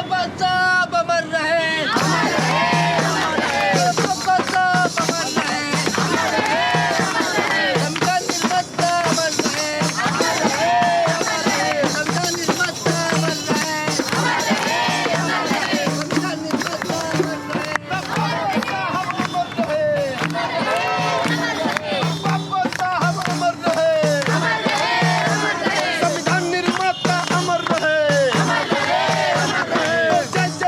बाबा साहब अमर रहे, बाबा साहब अमर रहे, संविधान निर्माता अमर रहे, संविधान निर्माता अमर रहे, संविधान निर्माता अमर रहे, बाबा साहब अमर रहे, बाबा साहब अमर रहे, संविधान निर्माता अमर रहे। जय जय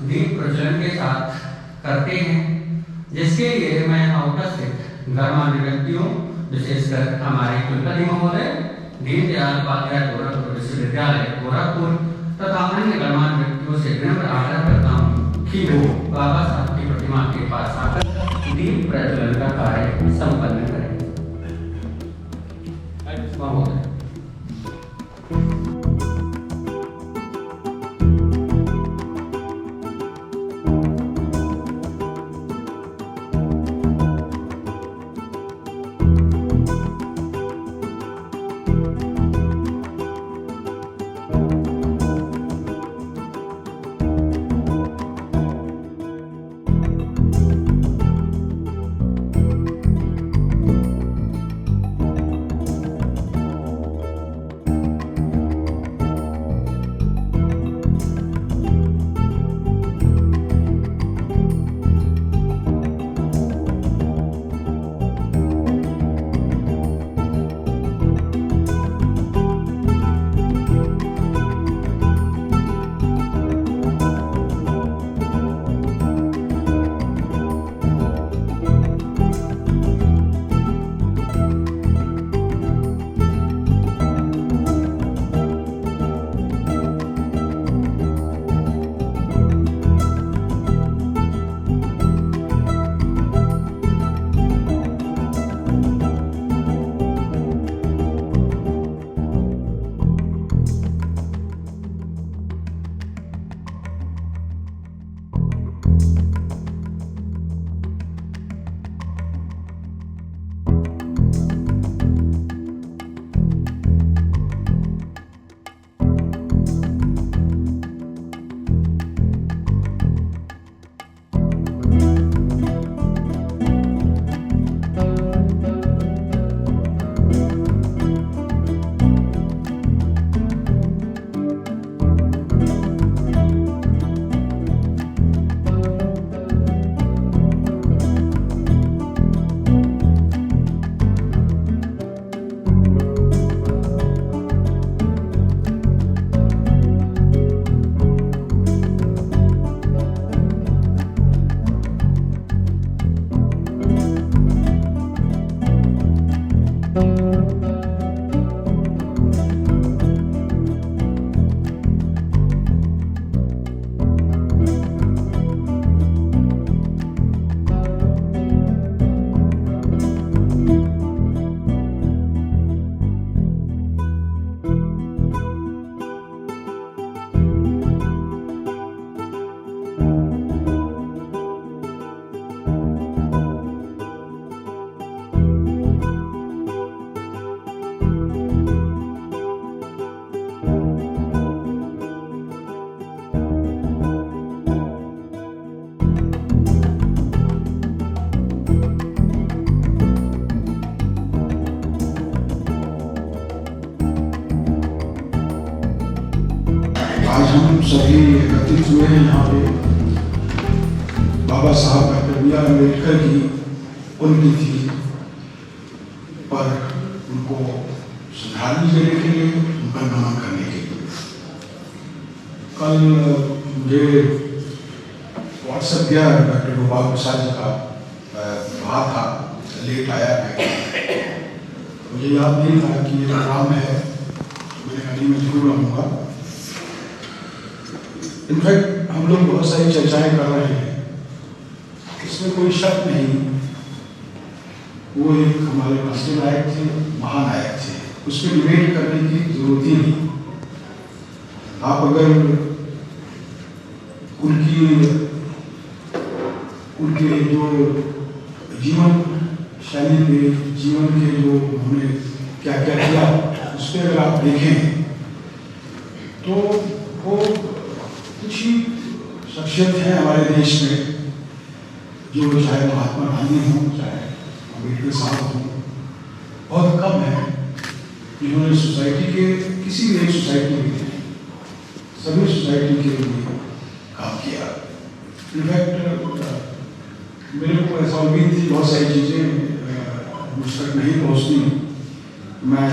दीप प्रज्वलन के साथ करते हैं, जिसके लिए मैं उपस्थित गणमान्य व्यक्तियों, विशेषकर हमारे कुलपति महोदय दीनदयाल उपाध्याय गोरखपुर विश्वविद्यालय गोरखपुर तथा अन्य गणमान्य व्यक्तियों से विनम्र आग्रह करता हूँ कि वो बाबा साहब की प्रतिमा के पास आकर दीप प्रज्वलन का कार्य संपन्न करें। महोदय। आज हम सभी एकत्रित हुए हैं यहाँ पे बाबा साहब डॉक्टर बी आर अम्बेडकर की पुण्यतिथि पर उनको श्रद्धांजलि देने के लिए, उनका नमन करने के लिए। कल मुझे व्हाट्सएप गया डॉक्टर गोपाल प्रसाद जी का, वहाँ था, लेट आया है, मुझे याद नहीं था कि ये प्रोग्राम है, मैंने कहा मैं जरूर आऊँगा। इनफैक्ट हम लोग बहुत सारी चर्चाएं कर रहे हैं, इसमें कोई शक नहीं, वो एक हमारे राष्ट्रीय नायक थे, महानायक थे, उसमें डिबेट करने की जरूरत ही नहीं। आप अगर उनके जो जीवन शैली पे, जीवन के जो उन्होंने क्या क्या किया, उस पर अगर आप देखें तो वो कुछ ही शख्सियत है हमारे देश में, जो चाहे महात्मा गांधी हों, चाहे अम्बेडकर साहब हों, बहुत कम है जिन्होंने सोसाइटी के किसी भी एक सोसाइटी में सभी सोसाइटी के लिए काम किया। इनफैक्ट मेरे को ऐसा उम्मीद थी, बहुत सारी चीज़ें मुझ तक नहीं पहुँचती। मैं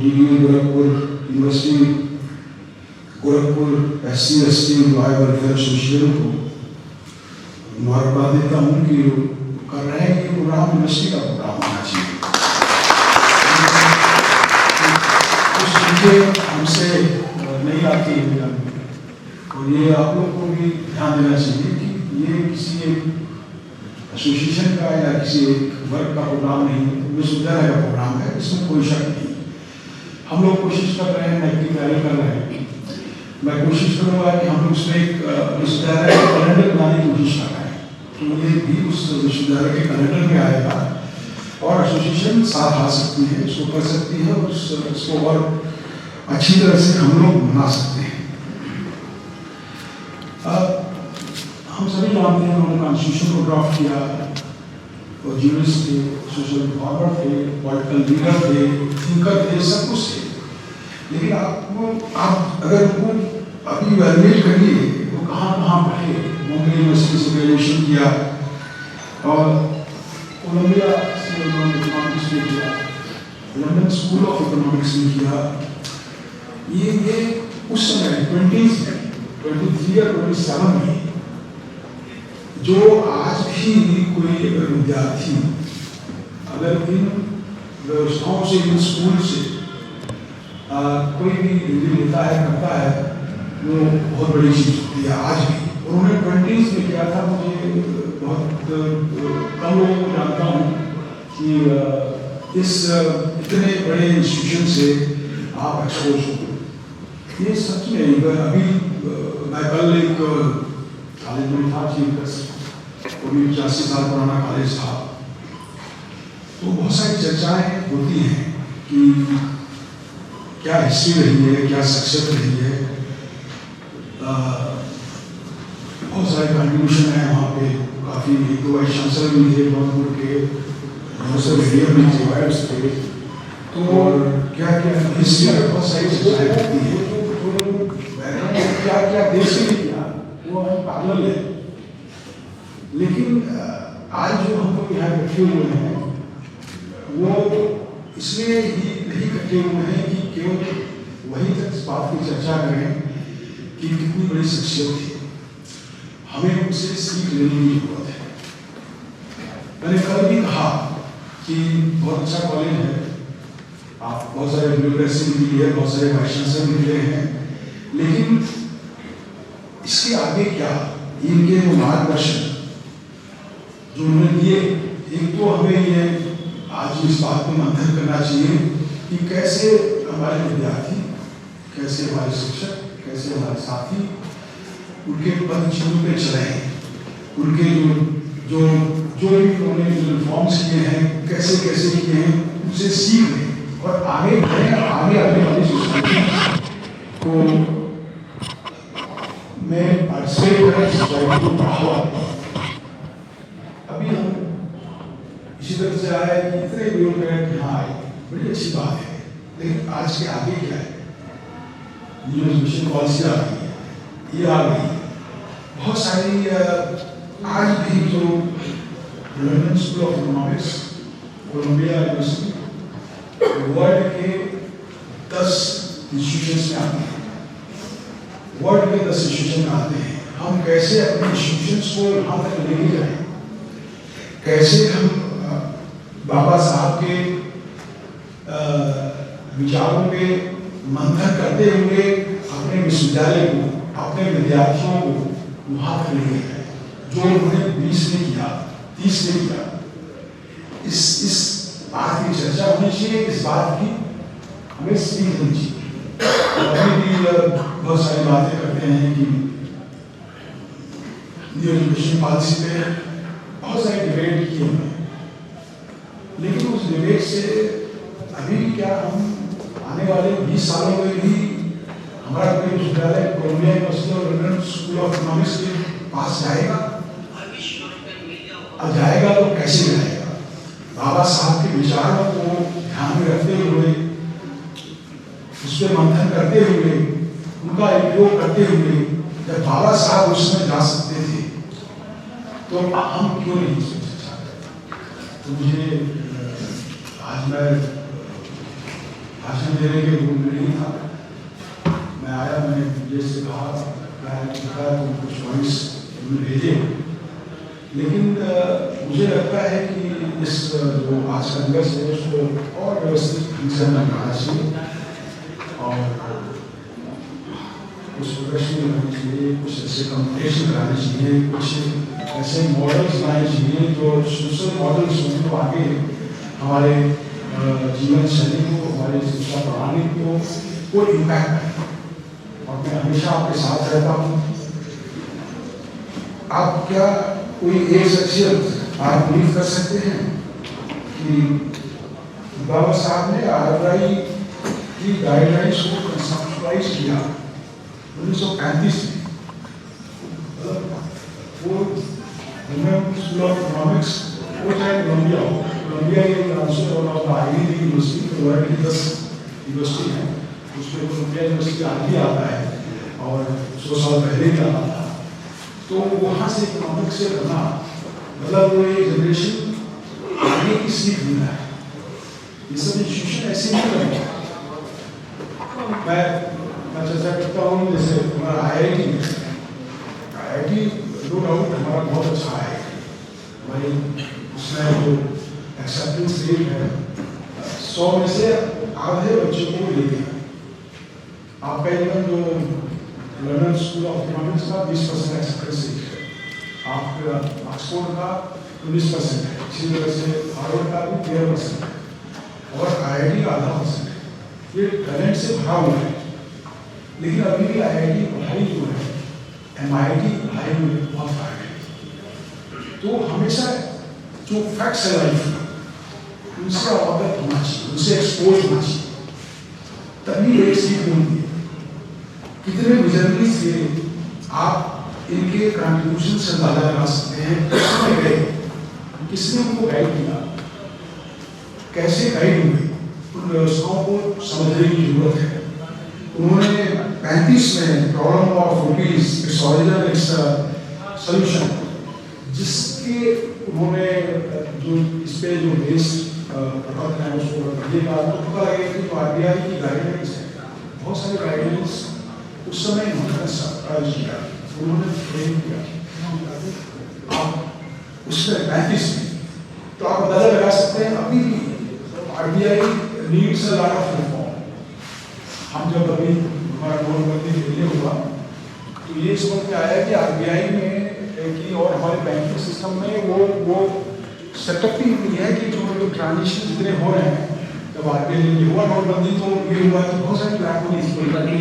DU Gorakhpur university Gorakhpur SC/ST employ welfare association को मुबारकबाद देता हूँ कि कर रहे हैं कि प्रोग्राम यूनिवर्सिटी का प्रोग्राम होना चाहिए। कुछ चीज़ें हमसे नहीं आती है और ये आप लोग को भी ध्यान देना चाहिए कि ये किसी एक एसोसिएशन का या किसी एक वर्ग का प्रोग्राम नहीं, विश्वविद्यालय का प्रोग्राम है, इसमें कोई शक नहीं। हम लोग कोशिश कर रहे हैं, नैतिक तैयारी कर रहे हैं। मैं कोशिश करूँगा कि हम लोग उसमें एक विश्वविद्यालय का कैलेंडर बनाने की कोशिश कर रहे हैं, तो ये भी उस विश्वविद्यालय के कैलेंडर में आएगा और एसोसिएशन साथ आ सकती है, इसको कर सकती है और इसको और अच्छी तरह से हम लोग बना सकते हैं। हम सभी जानते हैं उन्होंने कॉन्स्टिट्यूशन को ड्राफ्ट किया और जर्नलिस्ट थे, सोशल रिफॉर्मर थे, पॉलिटिकल लीडर थे, थिंकर थे, सब कुछ थे। लेकिन आप अगर उनको अभी इवैल्यूएट करिए वो कहाँ पढ़े, मुंबई यूनिवर्सिटी से ग्रेजुएशन किया और कोलंबिया से उन्होंने इकोनॉमिक्स में किया, लंदन स्कूल ऑफ इकोनॉमिक्स में किया। ये उस समय 20s में 23 या 27 में जो आज भी कोई विद्यार्थी अगर इन व्यवस्थाओं से, इन स्कूल से कोई भी डिग्री लेता है, करता है, वो बहुत बड़ी चीज़ होती है आज भी। उन्होंने 20s में किया था। मुझे बहुत कम लोगों को जानता हूँ कि इस इतने बड़े इंस्टीट्यूशन से आप एक्सपोज हो। ये सच में अभी मैं कल एक कॉलेज में था, वो भी 85 साल पुराना कॉलेज था, तो बहुत सारी चर्चाएं होती हैं कि क्या हिस्ट्री रही है, क्या सक्सेस रही है। बहुत सारे कंट्रीब्यूशन है वहाँ पे, काफ़ी एक वाइस चांसलर भी थे जौनपुर के, बहुत सारे मीडियम भी थे, वाइब्स थे, तो क्या क्या हिस्ट्री में बहुत सारी चर्चाएं होती हैं। क्या क्या देश ने किया वो हम पागल है, लेकिन आज जो हम लोग यहाँ इकट्ठे हुए हैं वो इसलिए ही नहीं इकट्ठे हुए हैं कि केवल वही तक इस बात की चर्चा करें कि कितनी बड़ी शख्सियत थी, हमें उनसे सीख लेने की जरूरत है। मैंने कल भी कहा कि बहुत अच्छा कॉलेज है, आप बहुत सारे ब्यूरोक्रेसी भी मिली है, बहुत सारे वाइस चांसलर भी मिले हैं, लेकिन इसके आगे क्या, इनके वो मार्गदर्शन जो उन्होंने दिए, एक तो हमें ये आज इस बात में मंथन करना चाहिए कि कैसे हमारे विद्यार्थी, कैसे हमारे शिक्षक, कैसे हमारे साथी उनके पद चिन्ह पे चले, उनके जो भी उन्होंने जो रिफॉर्म्स किए हैं कैसे कैसे किए हैं उनसे सीख लें और आगे बढ़ें, आगे आने वाली सोसाइटी को में पार्टिसिपेट करें, सोसाइटी को बढ़ावा दें। अभी हम इसी तरह से आए कि इतने ब्यूरोक्रेट यहाँ आए, बड़ी अच्छी बात है, लेकिन आज के आगे क्या है? न्यू एजुकेशन पॉलिसी आ गई है, ये आ गई है, बहुत सारी आज भी जो London school of economics, Columbia university world के 10 इंस्टीट्यूशंस में आते हैं, वर्ल्ड के 10 इंस्टीट्यूशन में आते हैं। हम कैसे अपने इंस्टीट्यूशंस को यहाँ तक लेके जाएं, कैसे हम बाबा साहब के विचारों पे मंथन करते हुए अपने विश्वविद्यालय को, अपने विद्यार्थियों को वहाँ तक लेके जाए जो उन्होंने 20 में किया, 30 में किया। इस बात की चर्चा होनी चाहिए, इस बात की हमें सीख लेनी चाहिए। अभी भी बहुत सारी बातें करते हैं कि न्यू एजुकेशन पॉलिसी पे बहुत सारे डिबेट किए हमने, लेकिन उस डिबेट से अभी क्या हम आने वाले 20 सालों में भी हमारा कोई विश्वविद्यालय कोलंबिया यूनिवर्सिटी और लंदन स्कूल ऑफ इकोनॉमिक्स के पास जाएगा? अब जाएगा तो कैसे जाएगा? बाबा साहब के विचारों को ध्यान में रखते हुए, उस पर मंथन करते हुए, उनका उपयोग करते हुए, जब बाबा साहब उसमें जा सकते थे तो हम क्यों नहीं सोच सकते? तो मुझे आज मैं भाषण देने के रूप में नहीं था, मैं आया, मैंने विजय से कहा तुम कुछ पॉइंट्स भेजे, लेकिन मुझे लगता है कि इस जो आज का दिवस है उसको और व्यवस्थित ढंग से मनाना चाहिए और कुछ प्रदर्शनी होनी चाहिए, कुछ ऐसे कॉम्पिटिशन कराने चाहिए, कुछ ऐसे मॉडल्स बनाने चाहिए जो सोशल मॉडल्स हों, तो आगे हमारे जीवन शैली को, हमारे शिक्षा प्रणाली को कोई इम्पैक्ट है। और मैं हमेशा आपके साथ रहता हूँ। आप क्या कोई एक शख्सियत आप बिलीव कर सकते हैं कि बाबा साहब ने RFI की गाइडलाइंस को कंसेप्चुअलाइज किया 1935 में। वो स्कूल ऑफ इकोनॉमिक्स वो चाहे कोलंबिया के नाम से और आईवी यूनिवर्सिटी वर्ल्ड की 10 यूनिवर्सिटी है, उसमें कोलंबिया यूनिवर्सिटी आगे आता है और 100 साल पहले भी आता था। तो वहाँ से इकोनॉमिक्स से करना मतलब वो एक जनरेशन आगे की सीख मिला है। ये सब इंस्टीट्यूशन ऐसे नहीं बने। मैं चर्चा करता हूँ जैसे हमारा IIT नो डाउट हमारा बहुत अच्छा है, हमारी उसमें जो एक्सेप्टेंस रेट है 100 में से आधे बच्चों को लेते हैं। आपका इवन जो लंदन स्कूल ऑफ इकोनॉमिक्स का 20% एक्सेप्टेंस रेट है, आपका ऑक्सफोर्ड का 19% है, इसी तरह से हार्वर्ड का भी 13% है और IIT का 0.5% है। ये टैलेंट से भरा हुआ है, लेकिन अभी भी IIT पढ़ाई जो है MIT पढ़ाई में बहुत फर्क है। तो हमेशा जो फैक्ट्स है लाइफ में उनसे अवगत होना चाहिए, उनसे एक्सपोज होना चाहिए, तभी एक सीख मिलती है। कितने विजनरी से आप इनके कंट्रीब्यूशन से अंदाजा लगा सकते हैं किसने गए, किसने उनको गाइड किया, कैसे गाइड हुए, उन व्यवस्थाओं को समझने की जरूरत है। उन्होंने 35 में problem of rupees its origin it's solution, जिसके उन्होंने जो इस पे जो बेस्ड प्रकल्प है उसको पढ़िएगा तो पता लगेगा कि RBI की गाइडलाइंस है, बहुत सारे गाइडलाइंस उस समय उन्होंने सरप्राइज किया, उन्होंने फ्रेम किया। आप उसमें 35 में तो आप अंदाजा लगा सकते हैं अभी भी RBI needs a lot of reform. हम जब अभी हमारा नोटबंदी के लिए हुआ तो ये समझ में आया कि RBI में कि और हमारे बैंकिंग सिस्टम में वो सेटअप ही नहीं है कि जो ट्रांजिशन जितने हो रहे हैं। जब RBI ने हुआ नोटबंदी तो ये हुआ कि बहुत सारी ब्लैक मनी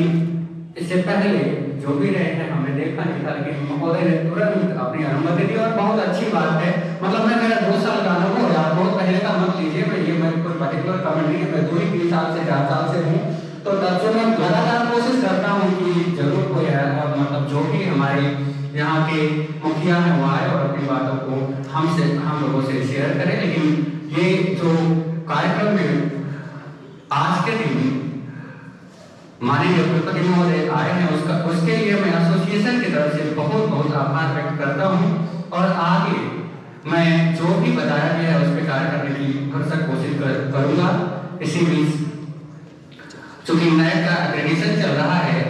इससे पहले जो भी रहे हैं हमने देखा नहीं था, लेकिन महोदय ने तुरंत अपनी अनुमति दी और बहुत अच्छी बात है। मतलब मैं मेरा 2 साल का अनुभव है, आप बहुत पहले का मत लीजिए, मैं ये मेरे कोई पर्टिकुलर कमेंट नहीं है, मैं 2-3 साल से 4 साल से हूँ, तो तब से मैं लगातार कोशिश करता हूँ कि जरूर कोई है मतलब जो भी हमारे यहाँ के मुखिया हैं वो आए और अपनी बातों को हम लोगों से शेयर करें। लेकिन ये जो कार्यक्रम में आज के दिन माननीय कुलपति महोदय आए हैं उसके लिए मैं एसोसिएशन की तरफ से बहुत बहुत आभार व्यक्त करता हूँ और आगे मैं जो भी बताया गया है उस पर कार्य करने की भरसक कोशिश करूँगा। इसी बीच चूंकि NAAC का एक्रेडिटेशन चल रहा है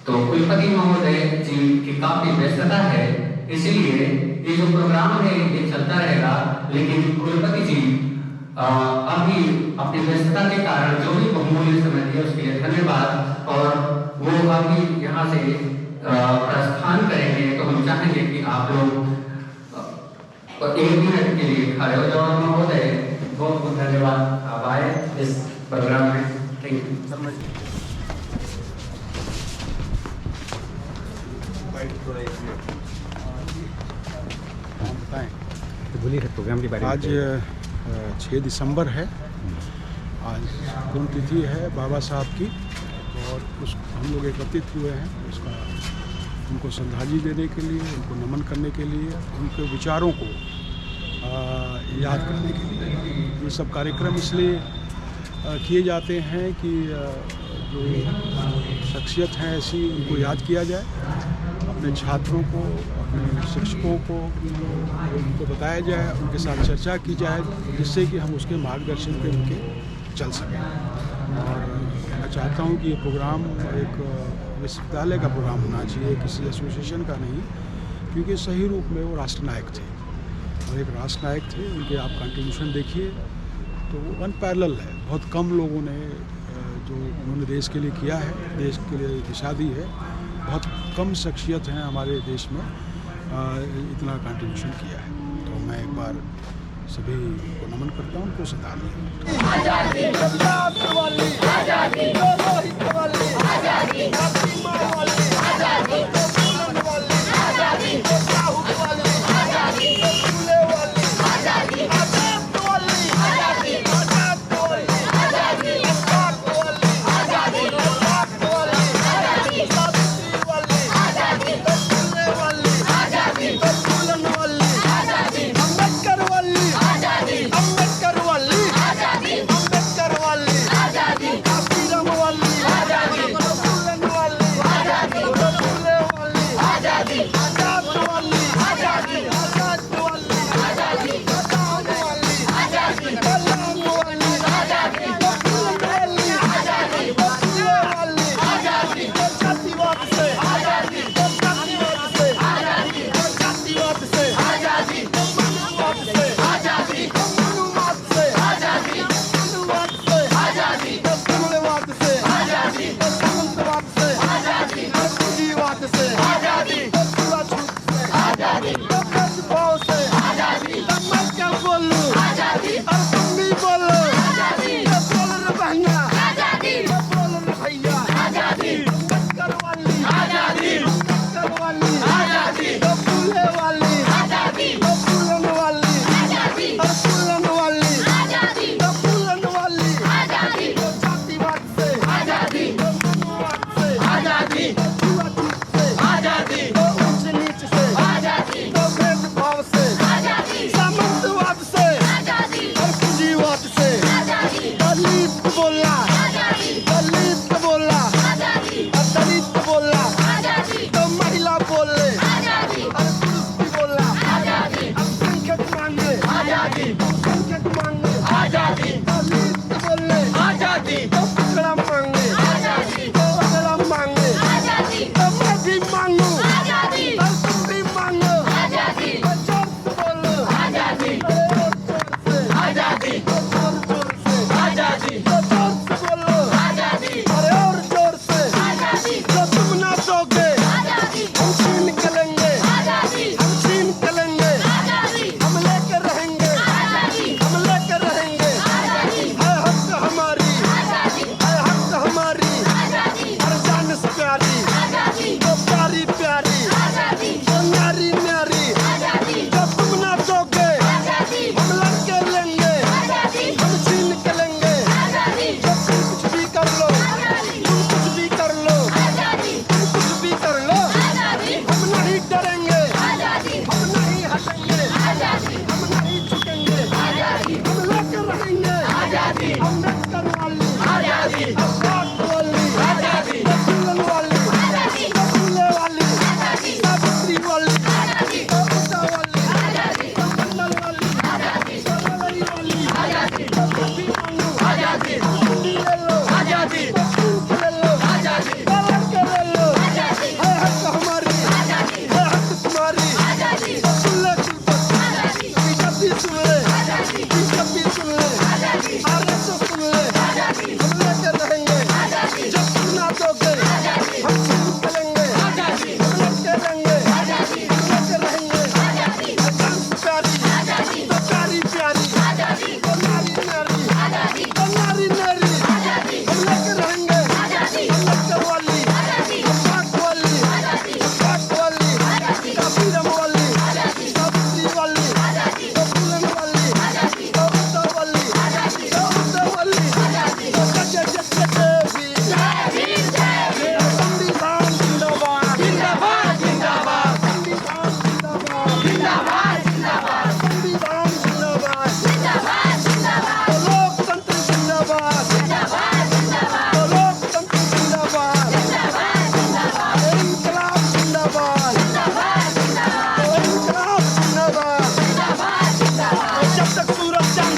तो कुलपति महोदय जी की काफी व्यस्तता है, इसलिए ये जो प्रोग्राम है ये चलता रहेगा। लेकिन कुलपति जी अभी अपनी व्यस्तता के कारण जो भी बहुमूल्य समय दिया उसके लिए धन्यवाद। और वो अभी यहाँ से प्रस्थान करेंगे तो हम चाहेंगे कि आप लोग 1 मिनट के लिए खड़े हो जाओ। महोदय बहुत बहुत धन्यवाद, आप आए इस प्रोग्राम में। Thank you. प्रोग्राम के बारे में आज 6 दिसंबर है, आज पुण्यतिथि है बाबा साहब की और हम लोग एकत्रित हुए हैं उसका उनको श्रद्धांजलि देने के लिए, उनको नमन करने के लिए, उनके विचारों को याद करने के लिए। ये सब कार्यक्रम इसलिए किए जाते हैं कि जो शख्सियत हैं ऐसी उनको याद किया जाए, अपने छात्रों को, अपने शिक्षकों को उनको बताया जाए, उनके साथ चर्चा की जाए जिससे कि हम उसके मार्गदर्शन पे उनके चल सकें। और मैं चाहता हूँ कि ये प्रोग्राम एक विश्वविद्यालय का प्रोग्राम होना चाहिए, किसी एसोसिएशन का नहीं, क्योंकि सही रूप में वो राष्ट्रनायक थे और एक राष्ट्रनायक थे। उनके आप कंट्रीब्यूशन देखिए तो वो अनपैरेलल है। बहुत कम लोगों ने जो उन्होंने देश के लिए किया है, देश के लिए दिशा दी है। बहुत कम शख्सियत हैं हमारे देश में इतना कंट्रीब्यूशन किया है। तो मैं एक बार सभी को नमन करता हूँ, उनको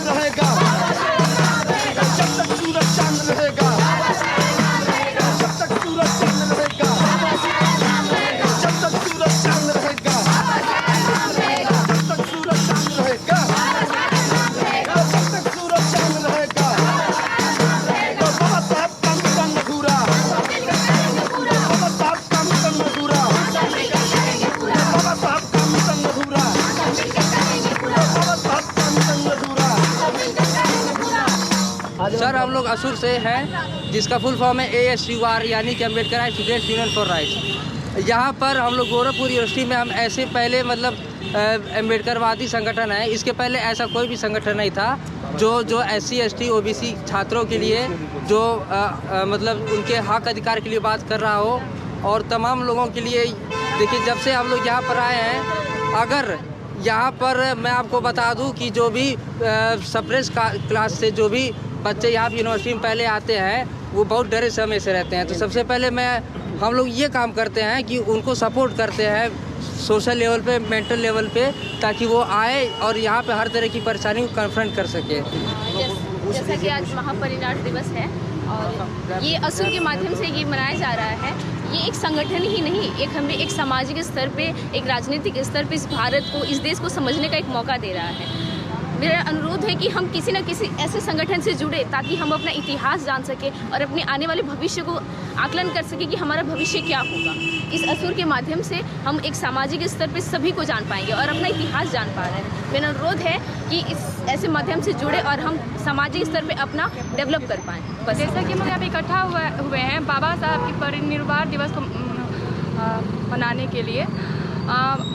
रहेगा, जब तक सूरज चांद रहेगा। लोग असुर से हैं, जिसका फुल फॉर्म है ASUR, यानी कि Ambedkar students union for rights. यहाँ पर हम लोग गोरखपुर यूनिवर्सिटी में हम ऐसे पहले मतलब अम्बेडकरवादी संगठन है, इसके पहले ऐसा कोई भी संगठन नहीं था जो SC ST OBC छात्रों के लिए जो मतलब उनके हक अधिकार के लिए बात कर रहा हो। और तमाम लोगों के लिए देखिए, जब से हम लोग यहाँ पर आए हैं, अगर यहाँ पर मैं आपको बता दूं कि जो भी सप्रेस क्लास से जो भी बच्चे यहाँ यूनिवर्सिटी में पहले आते हैं, वो बहुत डरे समय से रहते हैं। तो सबसे पहले हम लोग ये काम करते हैं कि उनको सपोर्ट करते हैं सोशल लेवल पे, मेंटल लेवल पे, ताकि वो आए और यहाँ पे हर तरह की परेशानी को कन्फ्रंट कर सके। जैसा कि आज महापरिनिर्वाण दिवस है और ये असुर के माध्यम से ये मनाया जा रहा है। ये एक संगठन ही नहीं, हमें एक सामाजिक स्तर पे, एक राजनीतिक स्तर पे इस भारत को, इस देश को समझने का एक मौका दे रहा है। मेरा अनुरोध है कि हम किसी न किसी ऐसे संगठन से जुड़े ताकि हम अपना इतिहास जान सके और अपने आने वाले भविष्य को आकलन कर सके कि हमारा भविष्य क्या होगा। इस असुर के माध्यम से हम एक सामाजिक स्तर पे सभी को जान पाएंगे और अपना इतिहास जान पा रहे हैं। मेरा अनुरोध है कि इस ऐसे माध्यम से जुड़े और हम सामाजिक स्तर पे अपना डेवलप कर पाएँ। बस जैसा कि हम यहाँ पे इकट्ठा हुए हैं बाबा साहब की परिनिर्वाण दिवस को मनाने के लिए,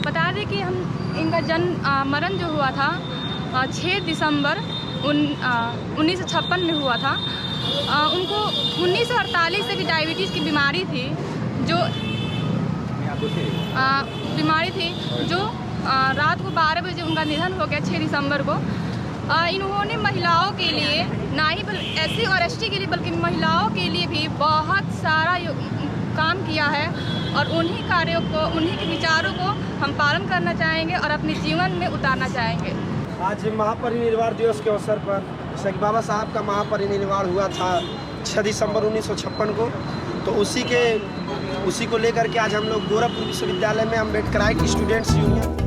बता दें कि हम इनका मरण जो हुआ था 6 दिसंबर 1956 में हुआ था। उनको 1948 से भी डायबिटीज़ की बीमारी थी, जो रात को 12 बजे उनका निधन हो गया 6 दिसंबर को। इन्होंने महिलाओं के लिए, ना ही SC और ST के लिए बल्कि महिलाओं के लिए भी बहुत सारा काम किया है और उन्हीं कार्यों को, उन्हीं के विचारों को हम पालन करना चाहेंगे और अपने जीवन में उतारना चाहेंगे। आज महापरिनिर्वाण दिवस के अवसर पर जैसे कि बाबा साहब का महापरिनिर्वाण हुआ था 6 दिसंबर 1956 को, तो उसी को लेकर के आज हम लोग गोरखपुर विश्वविद्यालय में अम्बेडकराइट स्टूडेंट्स यूनियन